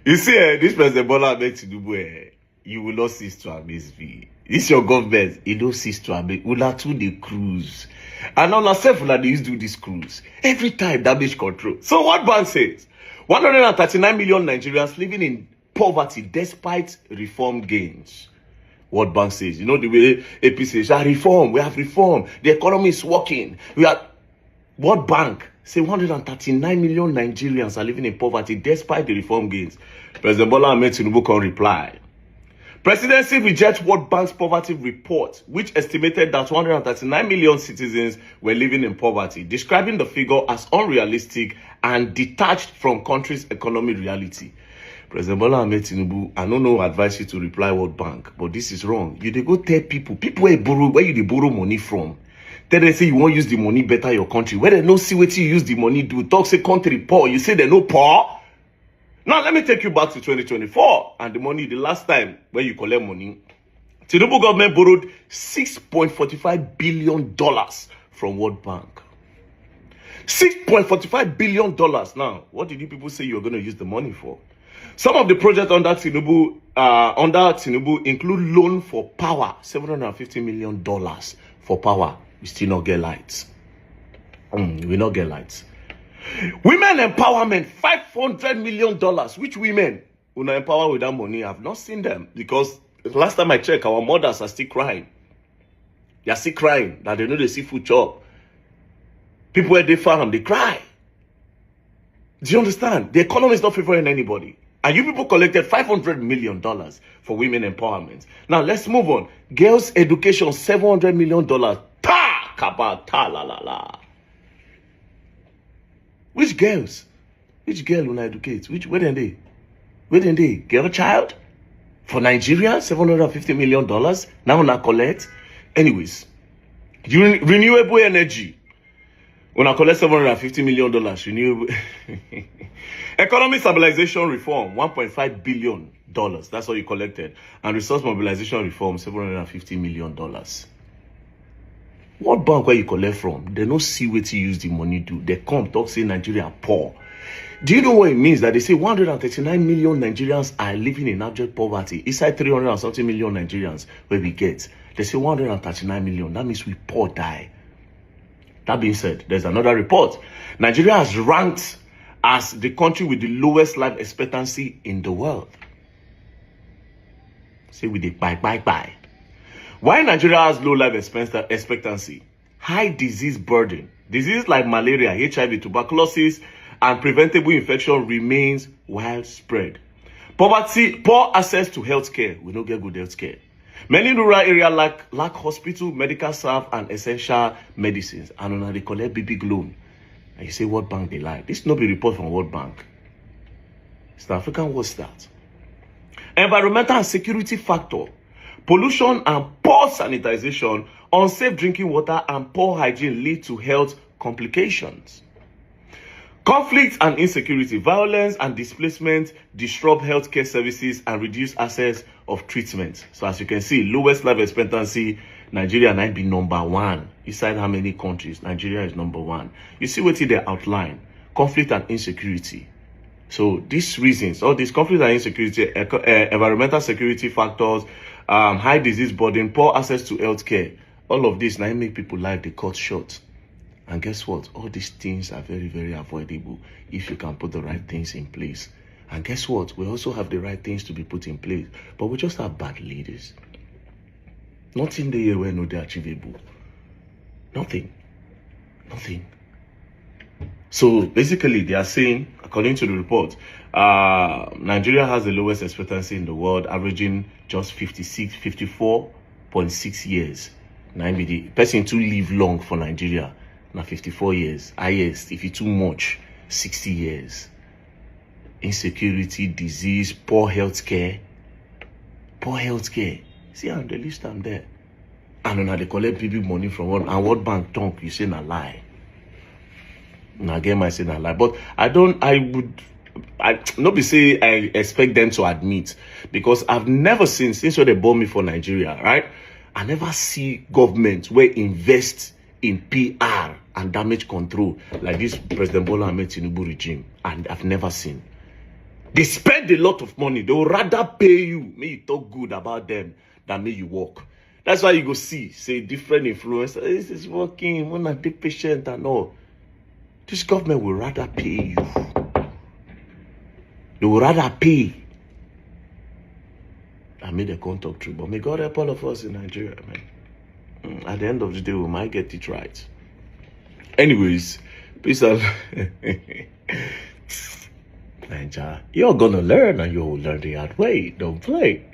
You see, this President Bola Ahmed Tinubu, you will not cease to amaze me. This your government, it don't cease to amaze. Una too the cruise. And on ourselves, they used to do this cruise. Every time, damage control. So what bank says? 139 million Nigerians living in poverty despite reform gains. What bank says? You know the way AP says, reform, we have reform. The economy is working. What bank? Say 139 million Nigerians are living in poverty despite the reform gains. President Bola Ahmed Tinubu can reply. Presidency rejects World Bank's poverty report, which estimated that 139 million citizens were living in poverty, describing the figure as unrealistic and detached from country's economic reality. President Bola Ahmed Tinubu, I don't know advise you to reply World Bank, but this is wrong. You dey go tell people where you dey borrow money from. Tell them say you won't use the money better your country. Where they no see what you use the money do. Talk say country poor. You say they no poor. Now let me take you back to 2024 and the money the last time when you collect money. Tinubu government borrowed $6.45 billion from World Bank. $6.45 billion. Now, what did you people say you were going to use the money for? Some of the projects under Tinubu include loan for power, $750 million for power. We still not get lights. We not get lights. Women empowerment, $500 million. Which women who not empower with that money? I've not seen them because last time I checked, our mothers are still crying. They are still crying that they know they see food chop. People where they farm, they cry. Do you understand? The economy is not favoring anybody. And you people collected $500 million for women empowerment. Now let's move on. Girls' education, $700 million. Ta! Kaba, ta la la la. Which girls? Which girl will I educate? Where are they? Where are they? Girl child? For Nigeria, $750 million. Now I collect. Anyways, renewable energy. When I collect $750 million, renewable. Economic stabilization reform, $1.5 billion. That's what you collected. And resource mobilization reform, $750 million. What bank where you collect from? They don't see what you use the money do. They come talk say Nigeria poor. Do you know what it means that they say 139 million Nigerians are living in abject poverty? Inside 300 and something million Nigerians where we get. They say 139 million. That means we poor die. That being said, there's another report. Nigeria has ranked as the country with the lowest life expectancy in the world. Say with the bye. Why Nigeria has low life expectancy? High disease burden. Diseases like malaria, HIV, tuberculosis, and preventable infection remains widespread. Poverty, poor access to healthcare. We don't get good healthcare. Many rural areas lack hospital, medical staff, and essential medicines. And when they collect big loan, and you say World Bank they lie. This no be report from World Bank. South African what's that? Environmental and security factor. Pollution and poor sanitization, unsafe drinking water, and poor hygiene lead to health complications. Conflict and insecurity, violence and displacement disrupt healthcare services and reduce access of treatment. So as you can see, lowest life expectancy, Nigeria might be number one. Inside how many countries? Nigeria is number one. You see what they outline? Conflict and insecurity. So these reasons, all these conflict and insecurity, environmental security factors, high disease burden, poor access to healthcare, all of this now make people life they cut short. And guess what? All these things are very, very avoidable if you can put the right things in place. And guess what? We also have the right things to be put in place, but we just have bad leaders. Nothing there where no they're achievable. Nothing. So basically, they are saying, according to the report, Nigeria has the lowest expectancy in the world, averaging just 54.6 years. Now, the person to live long for Nigeria, now 54 years. Highest, if it's too much, 60 years. Insecurity, disease, poor healthcare. See, and the list I'm there. And now they collect big money from one and World Bank talk, you say na lie. Now again, I say na lie. But I not be say I expect them to admit, because I've never seen, since when they bought me for Nigeria, right? I never see government where invest in PR and damage control like this President Bola Ahmed Tinubu regime, and I've never seen. They spend a lot of money. They will rather pay you, may you talk good about them, than may you work. That's why you go see, say, different influencers. This is working, when I be patient and all. This government will rather pay you. They will rather pay. I made a contact true, but may God help all of us in Nigeria, man. At the end of the day, we might get it right. Anyways, peace out. Nigeria, you're gonna learn, and you'll learn the hard way. Don't play.